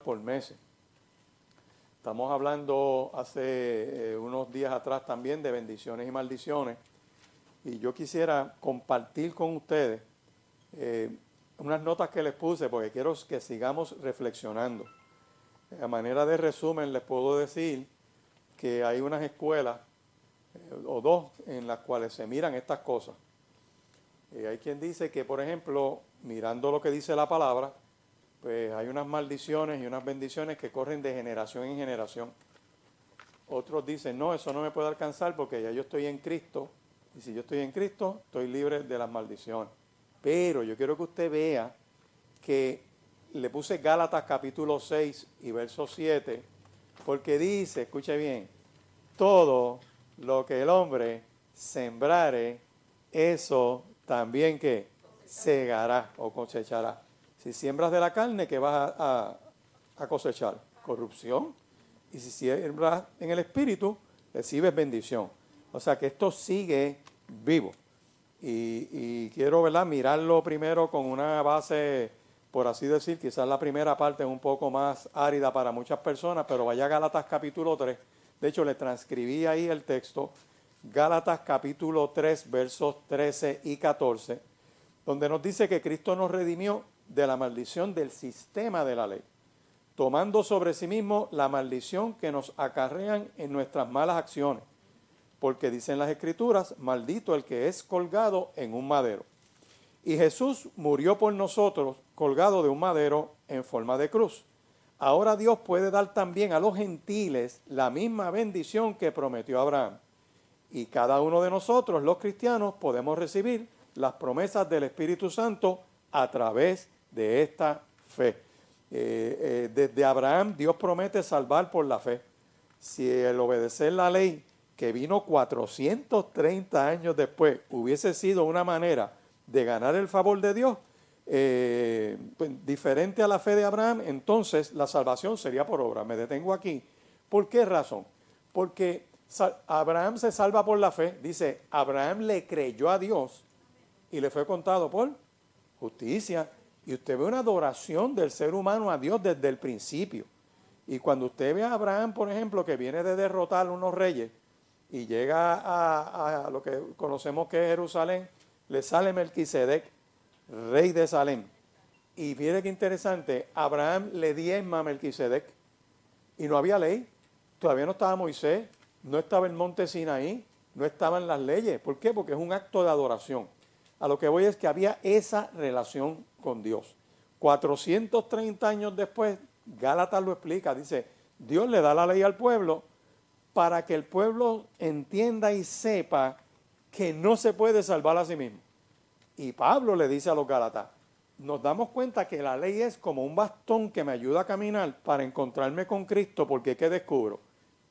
por meses. Estamos hablando hace unos días atrás también de bendiciones y maldiciones. Y yo quisiera compartir con ustedes unas notas que les puse porque quiero que sigamos reflexionando. A manera de resumen les puedo decir que hay unas escuelas o dos en las cuales se miran estas cosas. Hay quien dice que, por ejemplo, mirando lo que dice la palabra, pues hay unas maldiciones y unas bendiciones que corren de generación en generación. Otros dicen, no, eso no me puede alcanzar porque ya yo estoy en Cristo, y si yo estoy en Cristo, estoy libre de las maldiciones. Pero yo quiero que usted vea que le puse Gálatas capítulo 6 y verso 7, porque dice, escuche bien, todo lo que el hombre sembrare, eso también que segará o cosechará. Si siembras de la carne, ¿qué vas a cosechar? Corrupción. Y si siembras en el espíritu, recibes bendición. O sea que esto sigue vivo. Y quiero, ¿verdad?, mirarlo primero con una base, por así decir, quizás la primera parte es un poco más árida para muchas personas, pero vaya a Gálatas capítulo 3. De hecho, le transcribí ahí el texto, Gálatas capítulo 3, versos 13 y 14, donde nos dice que Cristo nos redimió de la maldición del sistema de la ley, tomando sobre sí mismo la maldición que nos acarrean en nuestras malas acciones. Porque dicen las Escrituras, maldito el que es colgado en un madero. Y Jesús murió por nosotros, colgado de un madero en forma de cruz. Ahora Dios puede dar también a los gentiles la misma bendición que prometió Abraham. Y cada uno de nosotros, los cristianos, podemos recibir las promesas del Espíritu Santo a través de esta fe. Desde Abraham, Dios promete salvar por la fe. Si el obedecer la ley, que vino 430 años después, hubiese sido una manera de ganar el favor de Dios, pues, diferente a la fe de Abraham, entonces la salvación sería por obra. Me detengo aquí. ¿Por qué razón? Porque Abraham se salva por la fe. Dice, Abraham le creyó a Dios y le fue contado por justicia. Y usted ve una adoración del ser humano a Dios desde el principio. Y cuando usted ve a Abraham, por ejemplo, que viene de derrotar a unos reyes y llega a lo que conocemos que es Jerusalén, le sale Melquisedec, rey de Salem. Y fíjate qué interesante, Abraham le diezma a Melquisedec y no había ley, todavía no estaba Moisés, no estaba el monte Sinaí, no estaban las leyes. ¿Por qué? Porque es un acto de adoración. A lo que voy es que había esa relación con Dios. 430 años después, Gálatas lo explica, dice, Dios le da la ley al pueblo para que el pueblo entienda y sepa que no se puede salvar a sí mismo. Y Pablo le dice a los Gálatas, nos damos cuenta que la ley es como un bastón que me ayuda a caminar para encontrarme con Cristo, porque ¿qué descubro?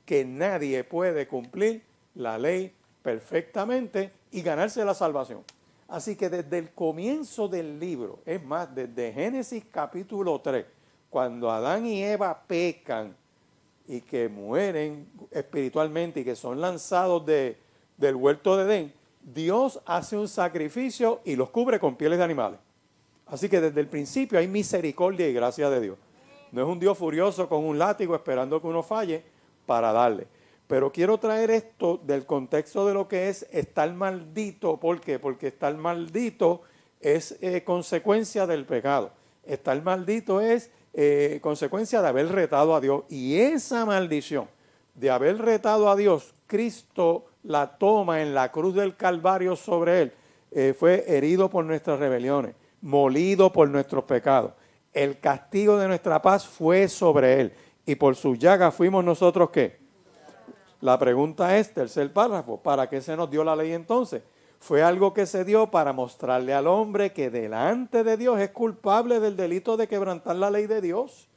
Que nadie puede cumplir la ley perfectamente y ganarse la salvación. Así que desde el comienzo del libro, es más, desde Génesis capítulo 3, cuando Adán y Eva pecan y que mueren espiritualmente y que son lanzados del huerto de Edén, Dios hace un sacrificio y los cubre con pieles de animales. Así que desde el principio hay misericordia y gracia de Dios. No es un Dios furioso con un látigo esperando que uno falle para darle. Pero quiero traer esto del contexto de lo que es estar maldito. ¿Por qué? Porque estar maldito es consecuencia del pecado. Estar maldito es consecuencia de haber retado a Dios. Y esa maldición de haber retado a Dios, Cristo la toma en la cruz del Calvario sobre él. Fue herido por nuestras rebeliones, molido por nuestros pecados. El castigo de nuestra paz fue sobre él. Y por sus llagas fuimos nosotros, ¿qué? La pregunta es, tercer párrafo, ¿para qué se nos dio la ley entonces? Fue algo que se dio para mostrarle al hombre que delante de Dios es culpable del delito de quebrantar la ley de Dios.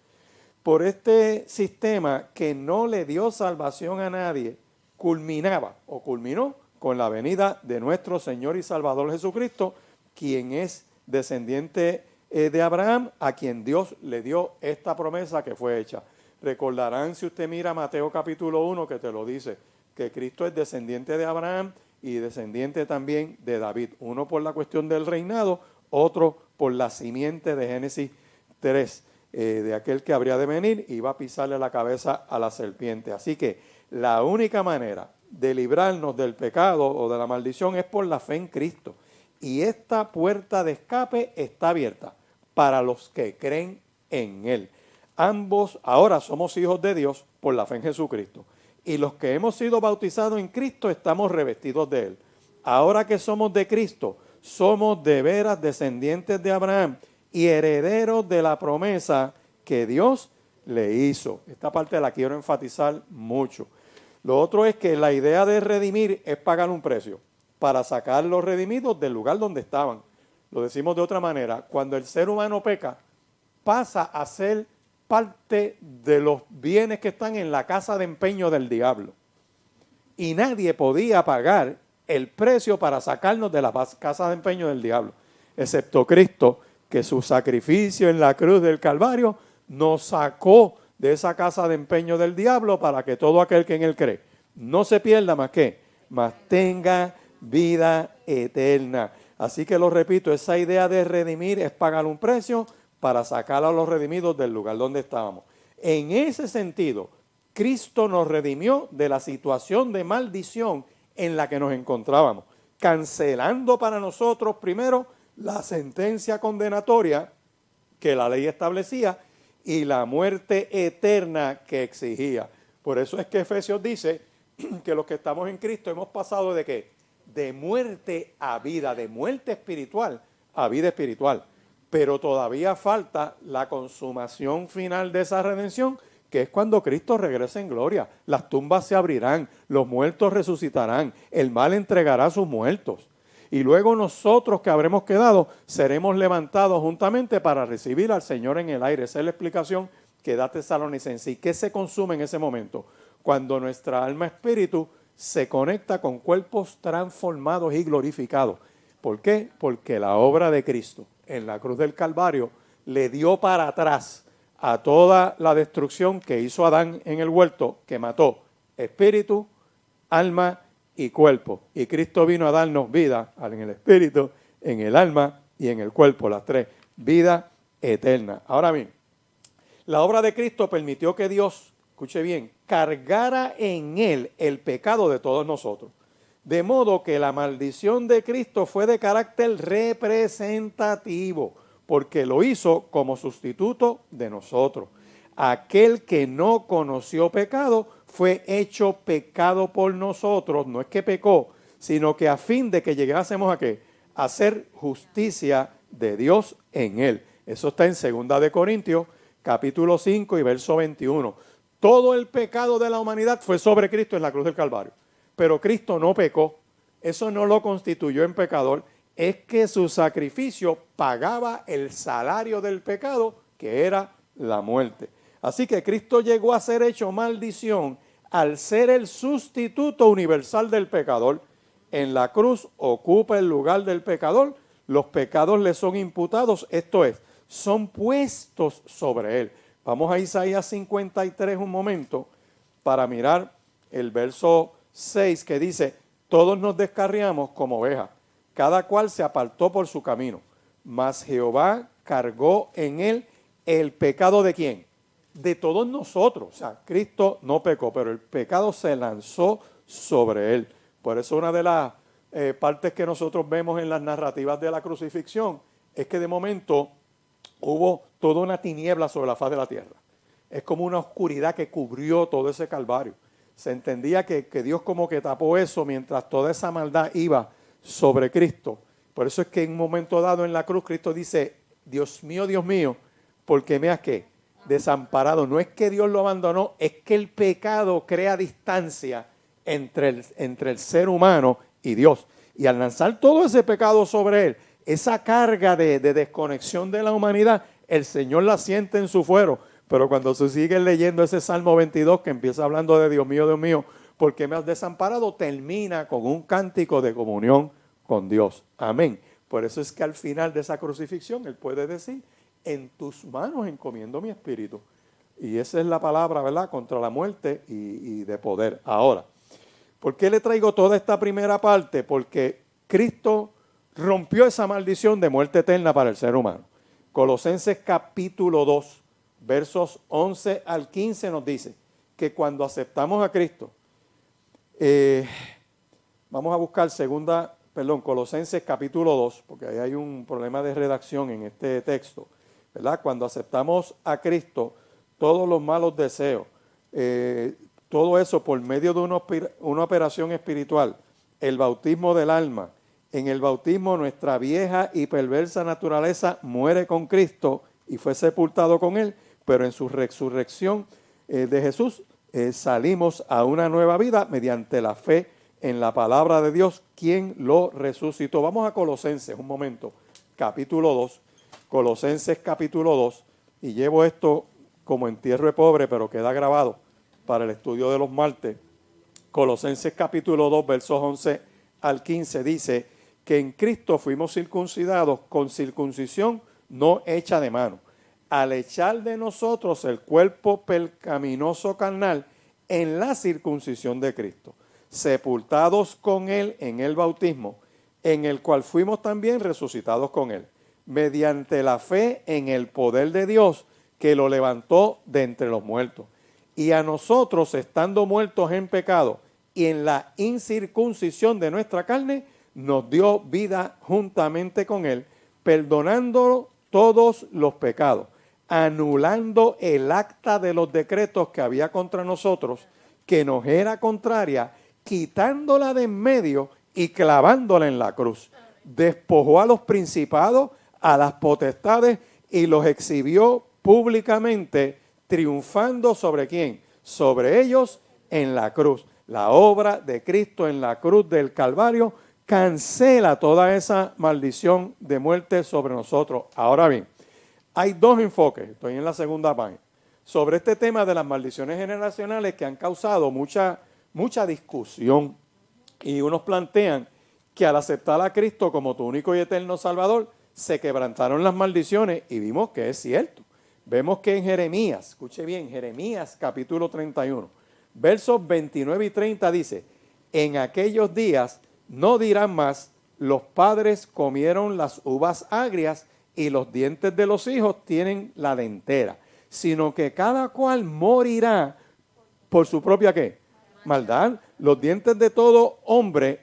Por este sistema que no le dio salvación a nadie, culminó con la venida de nuestro Señor y Salvador Jesucristo, quien es descendiente de Abraham, a quien Dios le dio esta promesa que fue hecha. Recordarán, si usted mira Mateo capítulo 1, que te lo dice, que Cristo es descendiente de Abraham y descendiente también de David. Uno por la cuestión del reinado, otro por la simiente de Génesis 3. de aquel que habría de venir y iba a pisarle la cabeza a la serpiente. Así que la única manera de librarnos del pecado o de la maldición es por la fe en Cristo. Y esta puerta de escape está abierta para los que creen en Él. Ambos ahora somos hijos de Dios por la fe en Jesucristo. Y los que hemos sido bautizados en Cristo estamos revestidos de Él. Ahora que somos de Cristo, somos de veras descendientes de Abraham y herederos de la promesa que Dios le hizo. Esta parte la quiero enfatizar mucho. Lo otro es que la idea de redimir es pagar un precio para sacar los redimidos del lugar donde estaban. Lo decimos de otra manera, cuando el ser humano peca, pasa a ser parte de los bienes que están en la casa de empeño del diablo. Y nadie podía pagar el precio para sacarnos de la casa de empeño del diablo, excepto Cristo, que su sacrificio en la cruz del Calvario nos sacó de esa casa de empeño del diablo para que todo aquel que en Él cree no se pierda más que, mas tenga vida eterna. Así que lo repito, esa idea de redimir es pagar un precio para sacar a los redimidos del lugar donde estábamos. En ese sentido, Cristo nos redimió de la situación de maldición en la que nos encontrábamos, cancelando para nosotros primero la sentencia condenatoria que la ley establecía y la muerte eterna que exigía. Por eso es que Efesios dice que los que estamos en Cristo hemos pasado ¿de qué? De muerte a vida, de muerte espiritual a vida espiritual. Pero todavía falta la consumación final de esa redención, que es cuando Cristo regrese en gloria. Las tumbas se abrirán, los muertos resucitarán, el mal entregará a sus muertos. Y luego nosotros que habremos quedado, seremos levantados juntamente para recibir al Señor en el aire. Esa es la explicación que da Tesalonicenses. ¿Y qué se consume en ese momento? Cuando nuestra alma espíritu se conecta con cuerpos transformados y glorificados. ¿Por qué? Porque la obra de Cristo en la cruz del Calvario le dio para atrás a toda la destrucción que hizo Adán en el huerto, que mató espíritu, alma y cuerpo. Y Cristo vino a darnos vida en el espíritu, en el alma y en el cuerpo, las tres, vida eterna. Ahora bien, la obra de Cristo permitió que Dios, escuche bien, cargara en Él el pecado de todos nosotros. De modo que la maldición de Cristo fue de carácter representativo, porque lo hizo como sustituto de nosotros. Aquel que no conoció pecado fue hecho pecado por nosotros, no es que pecó, sino que a fin de que llegásemos a ¿qué? A hacer justicia de Dios en Él. Eso está en 2 de Corintios, capítulo 5 y verso 21. Todo el pecado de la humanidad fue sobre Cristo en la cruz del Calvario. Pero Cristo no pecó, eso no lo constituyó en pecador, es que su sacrificio pagaba el salario del pecado, que era la muerte. Así que Cristo llegó a ser hecho maldición al ser el sustituto universal del pecador. En la cruz ocupa el lugar del pecador, los pecados le son imputados, esto es, son puestos sobre él. Vamos a Isaías 53 un momento para mirar el verso 6 que dice, todos nos descarriamos como ovejas, cada cual se apartó por su camino, mas Jehová cargó en él el pecado ¿de quién? De todos nosotros. O sea, Cristo no pecó, pero el pecado se lanzó sobre él. Por eso una de las partes que nosotros vemos en las narrativas de la crucifixión es que de momento hubo toda una tiniebla sobre la faz de la tierra. Es como una oscuridad que cubrió todo ese calvario. Se entendía que Dios como que tapó eso mientras toda esa maldad iba sobre Cristo. Por eso es que en un momento dado en la cruz Cristo dice, Dios mío, ¿por qué me has ¿qué? Desamparado? No es que Dios lo abandonó, es que el pecado crea distancia entre el ser humano y Dios. Y al lanzar todo ese pecado sobre él, esa carga de desconexión de la humanidad, el Señor la siente en su fuero. Pero cuando se sigue leyendo ese Salmo 22 que empieza hablando de Dios mío, ¿por qué me has desamparado? Termina con un cántico de comunión con Dios. Amén. Por eso es que al final de esa crucifixión Él puede decir, en tus manos encomiendo mi espíritu. Y esa es la palabra, ¿verdad? Contra la muerte y de poder. Ahora, ¿por qué le traigo toda esta primera parte? Porque Cristo rompió esa maldición de muerte eterna para el ser humano. Colosenses capítulo 2. versos 11 al 15 nos dice que cuando aceptamos a Cristo, vamos a buscar Colosenses capítulo 2, porque ahí hay un problema de redacción en este texto, ¿verdad? Cuando aceptamos a Cristo, todos los malos deseos, todo eso por medio de una operación espiritual, el bautismo del alma. En el bautismo nuestra vieja y perversa naturaleza muere con Cristo y fue sepultado con Él, pero en su resurrección de Jesús salimos a una nueva vida mediante la fe en la palabra de Dios, quien lo resucitó. Vamos a Colosenses, un momento, capítulo 2, Colosenses capítulo 2, y llevo esto como entierro de pobre, pero queda grabado para el estudio de los martes. Colosenses capítulo 2, versos 11 al 15, dice que en Cristo fuimos circuncidados con circuncisión no hecha de mano, al echar de nosotros el cuerpo pecaminoso carnal en la circuncisión de Cristo, sepultados con Él en el bautismo, en el cual fuimos también resucitados con Él, mediante la fe en el poder de Dios que lo levantó de entre los muertos. Y a nosotros, estando muertos en pecado y en la incircuncisión de nuestra carne, nos dio vida juntamente con Él, perdonando todos los pecados, anulando el acta de los decretos que había contra nosotros, que nos era contraria, quitándola de en medio y clavándola en la cruz. Despojó a los principados, a las potestades y los exhibió públicamente, triunfando ¿sobre quién? Sobre ellos en la cruz. La obra de Cristo en la cruz del Calvario cancela toda esa maldición de muerte sobre nosotros. Ahora bien, hay dos enfoques, estoy en la segunda página, sobre este tema de las maldiciones generacionales que han causado mucha discusión. Y unos plantean que al aceptar a Cristo como tu único y eterno Salvador, se quebrantaron las maldiciones, y vimos que es cierto. Vemos que en Jeremías, escuche bien, Jeremías capítulo 31, versos 29 y 30 dice: en aquellos días no dirán más, los padres comieron las uvas agrias y los dientes de los hijos tienen la dentera, sino que cada cual morirá por su propia ¿qué? Maldad. Los dientes de todo hombre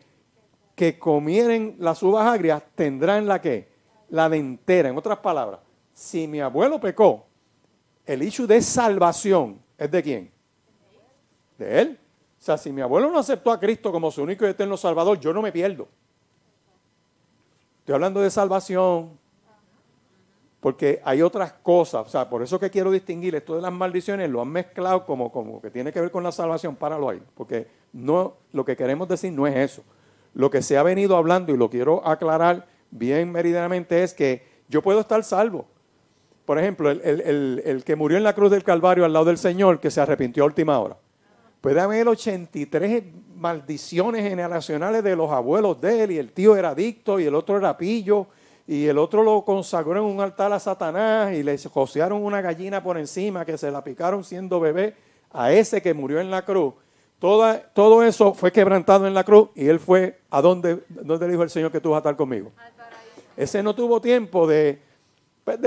que comieren las uvas agrias tendrán la ¿qué? La dentera. En otras palabras, si mi abuelo pecó, el issue de salvación es ¿de quién? De él. O sea, si mi abuelo no aceptó a Cristo como su único y eterno Salvador, yo no me pierdo. Estoy hablando de salvación, porque hay otras cosas. O sea, por eso que quiero distinguir esto de las maldiciones, lo han mezclado como que tiene que ver con la salvación. Páralo ahí, porque no, lo que queremos decir no es eso. Lo que se ha venido hablando, y lo quiero aclarar bien meridianamente, es que yo puedo estar salvo. Por ejemplo, el que murió en la cruz del Calvario al lado del Señor, que se arrepintió a última hora. Puede haber 83 maldiciones generacionales de los abuelos de él, y el tío era adicto, y el otro era pillo, y el otro lo consagró en un altar a Satanás, y le josearon una gallina por encima, que se la picaron siendo bebé a ese que murió en la cruz. Todo eso fue quebrantado en la cruz, y él fue, ¿a dónde le dijo el Señor que tú vas a estar conmigo? Ese no tuvo tiempo de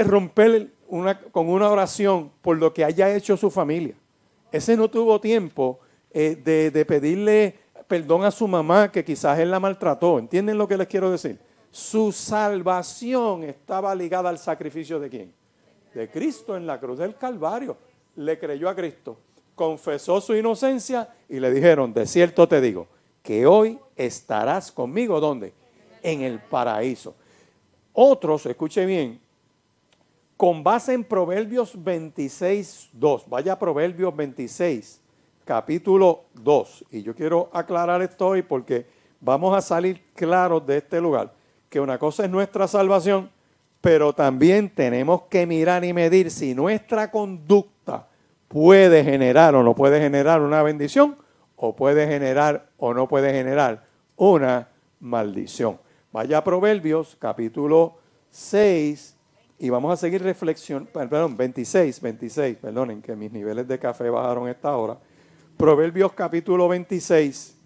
romper con una oración por lo que haya hecho su familia. Ese no tuvo tiempo de pedirle perdón a su mamá, que quizás él la maltrató. ¿Entienden lo que les quiero decir? Su salvación estaba ligada al sacrificio ¿de quién? De Cristo en la cruz del Calvario. Le creyó a Cristo, confesó su inocencia y le dijeron: de cierto te digo, que hoy estarás conmigo, ¿dónde? En el paraíso. Otros, escuche bien, con base en Proverbios 26:2. Vaya a Proverbios 26, capítulo 2. Y yo quiero aclarar esto hoy porque vamos a salir claros de este lugar. Que una cosa es nuestra salvación, pero también tenemos que mirar y medir si nuestra conducta puede generar o no puede generar una bendición, o puede generar o no puede generar una maldición. Vaya a Proverbios, capítulo 6, y vamos a seguir reflexionando, 26, perdonen que mis niveles de café bajaron a esta hora. Proverbios capítulo 26,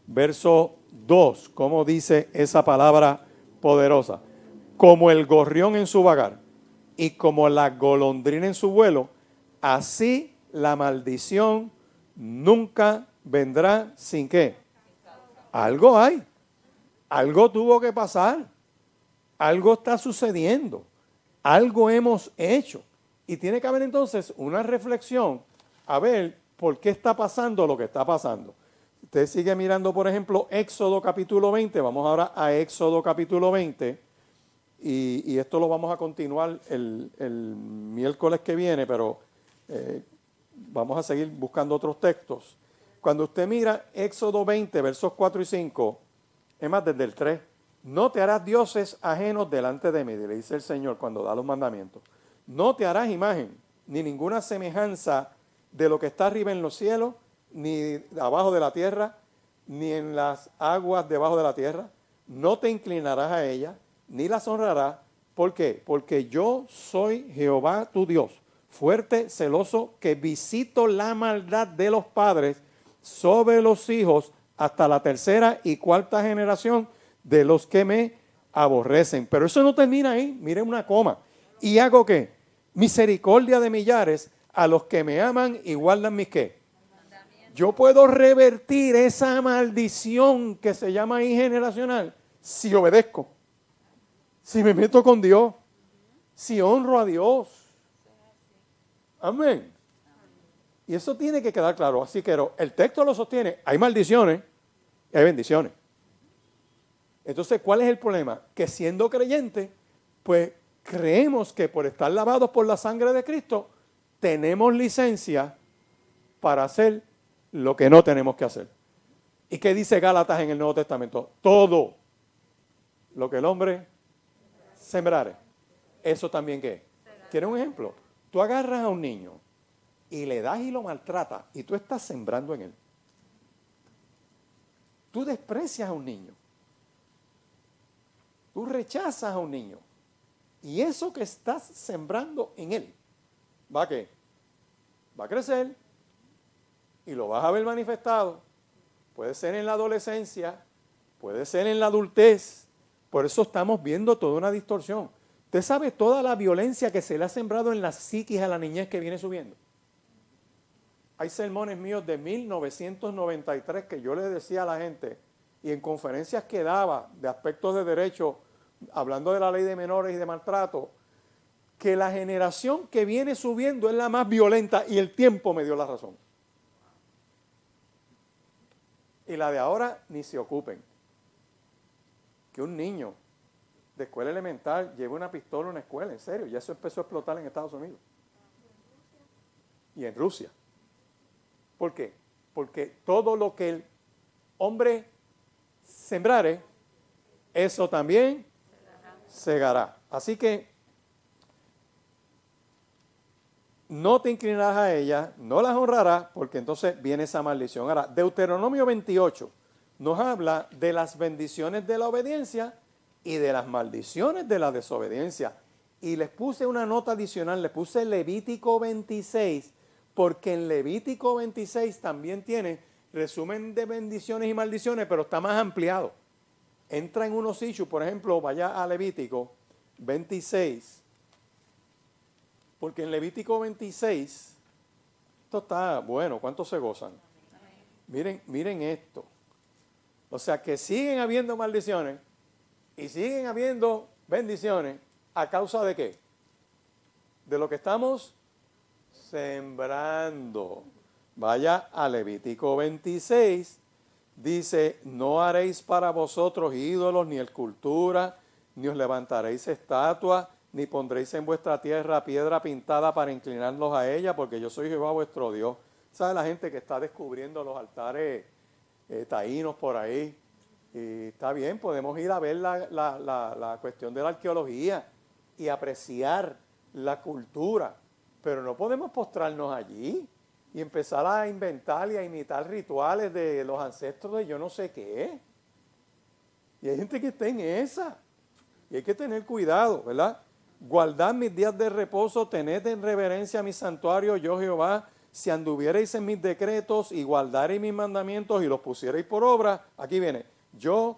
verso 2, ¿cómo dice esa palabra poderosa? Como el gorrión en su vagar, y como la golondrina en su vuelo, así la maldición nunca vendrá sin qué. Algo hay, algo tuvo que pasar, algo está sucediendo, algo hemos hecho. Y tiene que haber entonces una reflexión a ver por qué está pasando lo que está pasando. Usted sigue mirando, por ejemplo, Éxodo capítulo 20, vamos ahora a Éxodo capítulo 20, y esto lo vamos a continuar el miércoles que viene, pero vamos a seguir buscando otros textos. Cuando usted mira Éxodo 20, versos 4 y 5, es más, desde el 3, no te harás dioses ajenos delante de mí, le dice el Señor cuando da los mandamientos. No te harás imagen, ni ninguna semejanza de lo que está arriba en los cielos, ni abajo de la tierra, ni en las aguas debajo de la tierra. No te inclinarás a ella, ni las honrarás. ¿Por qué? Porque yo soy Jehová tu Dios, fuerte, celoso, que visito la maldad de los padres sobre los hijos hasta la tercera y cuarta generación de los que me aborrecen. Pero eso no termina ahí, miren una coma. ¿Y hago qué? Misericordia de millares a los que me aman y guardan mis qué. Yo puedo revertir esa maldición que se llama ahí generacional si obedezco, si me meto con Dios, si honro a Dios. Amén. Y eso tiene que quedar claro. Así que el texto lo sostiene. Hay maldiciones y hay bendiciones. Entonces, ¿cuál es el problema? Que siendo creyentes, pues creemos que por estar lavados por la sangre de Cristo, tenemos licencia para hacer lo que no tenemos que hacer. ¿Y qué dice Gálatas en el Nuevo Testamento? Todo lo que el hombre sembrare, eso también ¿qué? ¿Quieres un ejemplo? Tú agarras a un niño y le das y lo maltratas y tú estás sembrando en él. Tú desprecias a un niño. Tú rechazas a un niño. Y eso que estás sembrando en él, ¿va a qué? Va a crecer y lo vas a ver manifestado. Puede ser en la adolescencia, puede ser en la adultez. Por eso estamos viendo toda una distorsión. Usted sabe toda la violencia que se le ha sembrado en la psiquis a la niñez que viene subiendo. Hay sermones míos de 1993 que yo les decía a la gente, y en conferencias que daba de aspectos de derecho, hablando de la ley de menores y de maltrato, que la generación que viene subiendo es la más violenta y el tiempo me dio la razón. Y la de ahora ni se ocupen. Que un niño de escuela elemental lleve una pistola a una escuela, en serio, ya eso empezó a explotar en Estados Unidos. Y en Rusia. ¿Por qué? Porque todo lo que el hombre sembrare, eso también segará. Así que no te inclinarás a ella, no las honrarás, porque entonces viene esa maldición. Ahora, Deuteronomio 28 nos habla de las bendiciones de la obediencia y de las maldiciones de la desobediencia. Y les puse una nota adicional, le puse Levítico 26, porque en Levítico 26 también tiene resumen de bendiciones y maldiciones, pero está más ampliado. Entra en unos issues, por ejemplo, vaya a Levítico 26, porque en Levítico 26, esto está bueno, ¿cuántos se gozan? Miren esto. O sea que siguen habiendo maldiciones y siguen habiendo bendiciones, ¿a causa de qué? De lo que estamos sembrando. Vaya a Levítico 26, dice, no haréis para vosotros ídolos, ni escultura, ni os levantaréis estatuas, ni pondréis en vuestra tierra piedra pintada para inclinarlos a ella, porque yo soy Jehová vuestro Dios. ¿Sabe la gente que está descubriendo los altares taínos por ahí? Y está bien, podemos ir a ver la cuestión de la arqueología y apreciar la cultura, pero no podemos postrarnos allí y empezar a inventar y a imitar rituales de los ancestros de yo no sé qué. Y hay gente que está en esa. Y hay que tener cuidado, ¿verdad? Guardad mis días de reposo, tened en reverencia mi santuario, yo Jehová, si anduviereis en mis decretos y guardareis mis mandamientos y los pusiereis por obra, aquí viene, yo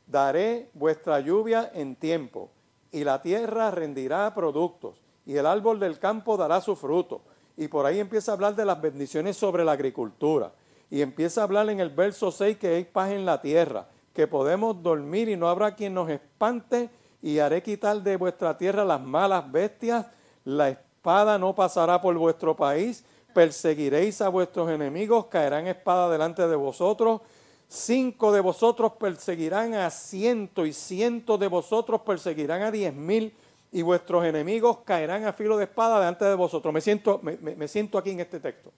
daré vuestra lluvia en tiempo y la tierra rendirá productos y el árbol del campo dará su fruto. Y por ahí empieza a hablar de las bendiciones sobre la agricultura. Y empieza a hablar en el verso 6 que hay paz en la tierra, que podemos dormir y no habrá quien nos espante, y haré quitar de vuestra tierra las malas bestias, la espada no pasará por vuestro país, perseguiréis a vuestros enemigos, caerán espada delante de vosotros, 5 de vosotros perseguirán a 100 y 100 de vosotros perseguirán a 10,000 y vuestros enemigos caerán a filo de espada delante de vosotros. Me siento aquí en este texto.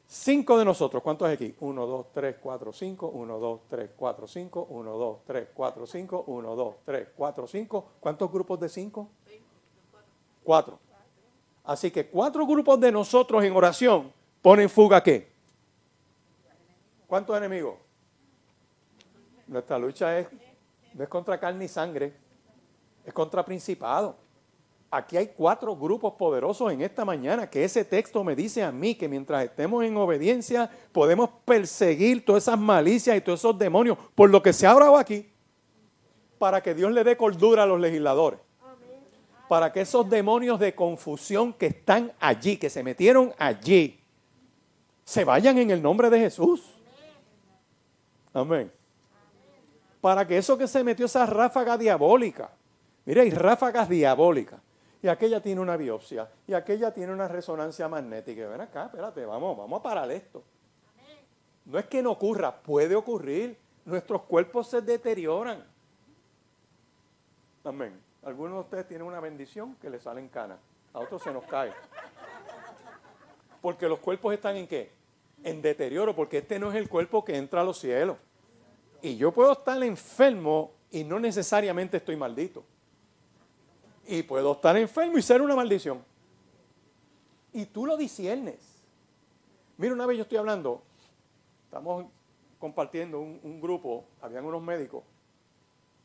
5 de nosotros, ¿cuántos hay aquí? 1, 2, 3, 4, 5, 1, 2, 3, 4, 5, 1, 2, 3, 4, 5, 1, 2, 3, 4, 5. ¿Cuántos grupos de 5? 4. Así que 4 grupos de nosotros en oración ponen fuga, ¿qué? ¿Cuántos enemigos? Nuestra lucha no es contra carne y sangre, es contra principado. Aquí hay 4 grupos poderosos en esta mañana que ese texto me dice a mí que mientras estemos en obediencia podemos perseguir todas esas malicias y todos esos demonios por lo que se ha hablado aquí, para que Dios le dé cordura a los legisladores. Para que esos demonios de confusión que están allí, que se metieron allí, se vayan en el nombre de Jesús. Amén. Para que eso que se metió, esa ráfaga diabólica, mire, hay ráfagas diabólicas, y aquella tiene una biopsia, y aquella tiene una resonancia magnética. Ven acá, espérate, vamos a parar esto. No es que no ocurra, puede ocurrir. Nuestros cuerpos se deterioran. Amén. Algunos de ustedes tienen una bendición que les salen canas, a otros se nos cae. Porque los cuerpos están ¿en qué? En deterioro, porque este no es el cuerpo que entra a los cielos. Y yo puedo estar enfermo y no necesariamente estoy maldito. Y puedo estar enfermo y ser una maldición. Y tú lo disciernes. Mira, una vez yo estoy hablando, estamos compartiendo un grupo, habían unos médicos,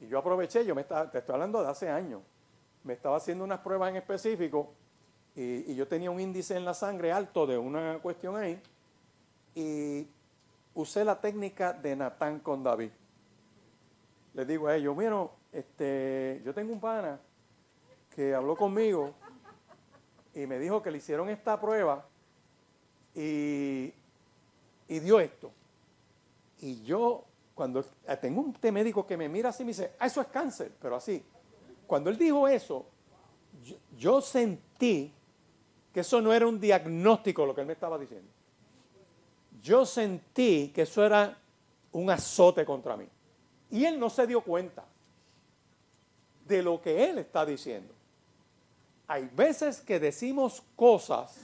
y yo aproveché, te estoy hablando de hace años, me estaba haciendo unas pruebas en específico, y yo tenía un índice en la sangre alto de una cuestión ahí, y usé la técnica de Natán con David. Les digo a ellos, mira, yo tengo un pana que habló conmigo y me dijo que le hicieron esta prueba y dio esto. Y yo, cuando tengo un médico que me mira así, me dice, eso es cáncer, pero así. Cuando él dijo eso, yo sentí que eso no era un diagnóstico lo que él me estaba diciendo. Yo sentí que eso era un azote contra mí. Y él no se dio cuenta de lo que él está diciendo. Hay veces que decimos cosas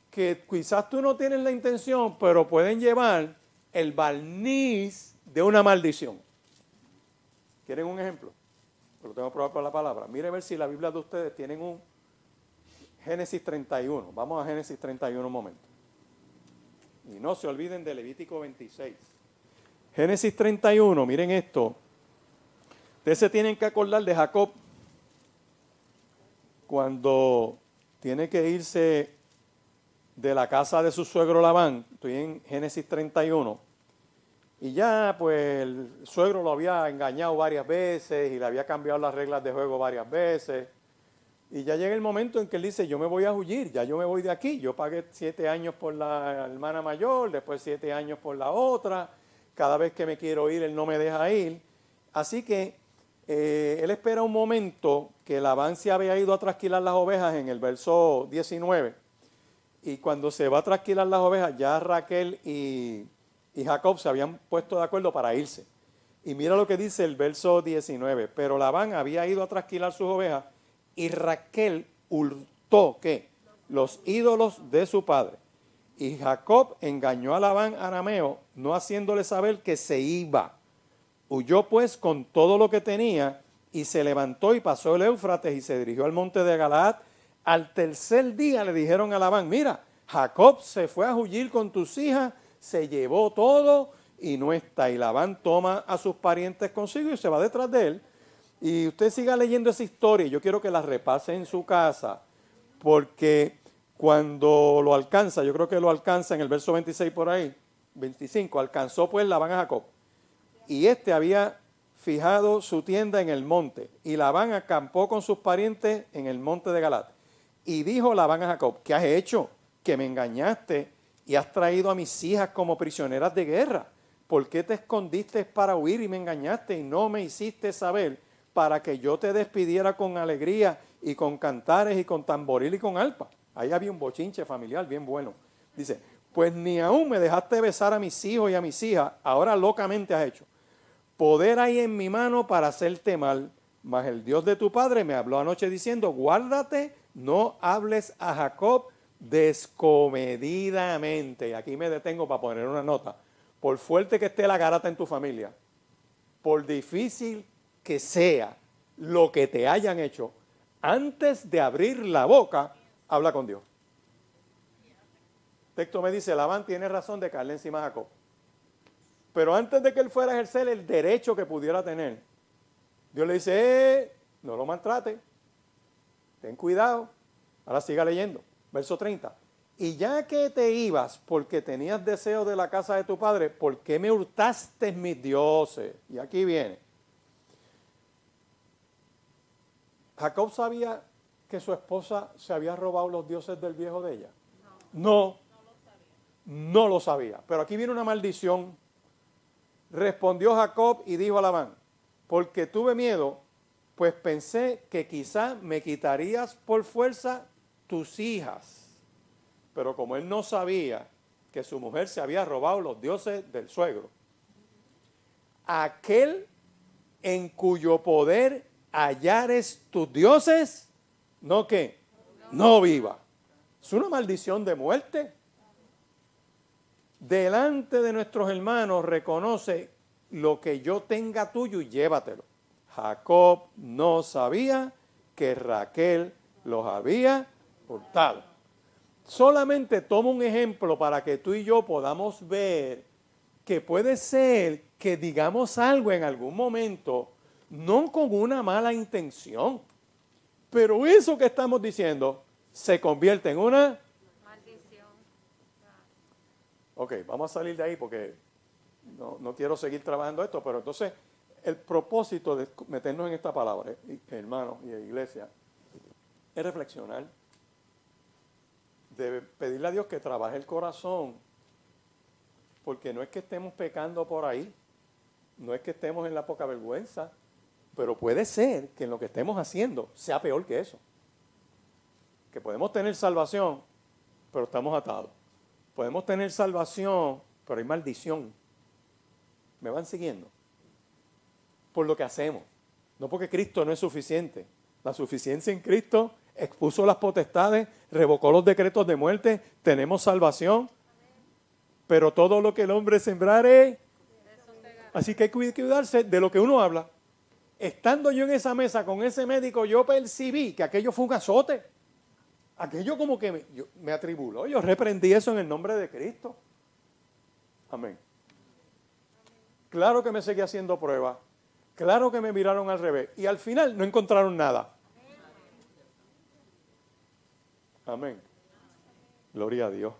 que quizás tú no tienes la intención, pero pueden llevar el barniz de una maldición. ¿Quieren un ejemplo? Lo tengo que probar por la palabra. Mire a ver si la Biblia de ustedes tienen un Génesis 31. Vamos a Génesis 31 un momento. Y no se olviden de Levítico 26. Génesis 31, miren esto. Ustedes se tienen que acordar de Jacob cuando tiene que irse de la casa de su suegro Labán. Estoy en Génesis 31. Y ya pues el suegro lo había engañado varias veces y le había cambiado las reglas de juego varias veces. Y ya llega el momento en que él dice, yo me voy a huir, ya yo me voy de aquí. Yo pagué 7 años por la hermana mayor, después 7 años por la otra. Cada vez que me quiero ir, él no me deja ir. Así que él espera un momento que Labán se había ido a trasquilar las ovejas en el verso 19. Y cuando se va a trasquilar las ovejas, ya Raquel y Jacob se habían puesto de acuerdo para irse. Y mira lo que dice el verso 19. Pero Labán había ido a trasquilar sus ovejas y Raquel hurtó, ¿qué? Los ídolos de su padre. Y Jacob engañó a Labán arameo, no haciéndole saber que se iba. Huyó pues con todo lo que tenía y se levantó y pasó el Éufrates y se dirigió al monte de Galaad. Al tercer día le dijeron a Labán, mira, Jacob se fue a huir con tus hijas, se llevó todo y no está. Y Labán toma a sus parientes consigo y se va detrás de él. Y usted siga leyendo esa historia, yo quiero que la repase en su casa, porque cuando lo alcanza, yo creo que lo alcanza en el verso 26 por ahí, 25, alcanzó pues Labán a Jacob. Y había fijado su tienda en el monte, y Labán acampó con sus parientes en el monte de Galaad. Y dijo Labán a Jacob: ¿qué has hecho? Que me engañaste y has traído a mis hijas como prisioneras de guerra. ¿Por qué te escondiste para huir y me engañaste y no me hiciste saber para que yo te despidiera con alegría y con cantares y con tamboril y con arpa? Ahí había un bochinche familiar bien bueno. Dice: pues ni aún me dejaste besar a mis hijos y a mis hijas, ahora locamente has hecho. Poder hay en mi mano para hacerte mal, mas el Dios de tu padre me habló anoche diciendo: guárdate, no hables a Jacob descomedidamente. Y aquí me detengo para poner una nota. Por fuerte que esté la garata en tu familia, por difícil que sea lo que te hayan hecho, antes de abrir la boca, habla con Dios. El texto me dice: Labán tiene razón de caerle encima a Jacob. Pero antes de que él fuera a ejercer el derecho que pudiera tener, Dios le dice: no lo maltrate, ten cuidado. Ahora siga leyendo, verso 30. Y ya que te ibas porque tenías deseo de la casa de tu padre, ¿por qué me hurtaste mis dioses? Y aquí viene. ¿Jacob sabía que su esposa se había robado los dioses del viejo de ella? No lo sabía. Pero aquí viene una maldición. Respondió Jacob y dijo a Labán: porque tuve miedo, pues pensé que quizá me quitarías por fuerza tus hijas. Pero como él no sabía que su mujer se había robado los dioses del suegro, aquel en cuyo poder hallares tus dioses, ¿no qué? No viva. Es una maldición de muerte. Delante de nuestros hermanos reconoce: lo que yo tenga tuyo y llévatelo. Jacob no sabía que Raquel los había hurtado. Solamente tomo un ejemplo para que tú y yo podamos ver que puede ser que digamos algo en algún momento, no con una mala intención, pero eso que estamos diciendo se convierte en una maldición. Ok, vamos a salir de ahí porque no quiero seguir trabajando esto, pero entonces el propósito de meternos en esta palabra, hermanos y iglesia, es reflexionar, de pedirle a Dios que trabaje el corazón, porque no es que estemos pecando por ahí, no es que estemos en la poca vergüenza, pero puede ser que en lo que estemos haciendo sea peor que eso. Que podemos tener salvación, pero estamos atados. Podemos tener salvación, pero hay maldición. ¿Me van siguiendo? Por lo que hacemos. No porque Cristo no es suficiente. La suficiencia en Cristo expuso las potestades, revocó los decretos de muerte, tenemos salvación. Pero todo lo que el hombre sembrare. Así que hay que cuidarse de lo que uno habla. Estando yo en esa mesa con ese médico, yo percibí que aquello fue un azote. Aquello como que me atribuló. Yo reprendí eso en el nombre de Cristo. Amén. Claro que me seguí haciendo pruebas. Claro que me miraron al revés. Y al final no encontraron nada. Amén. Gloria a Dios.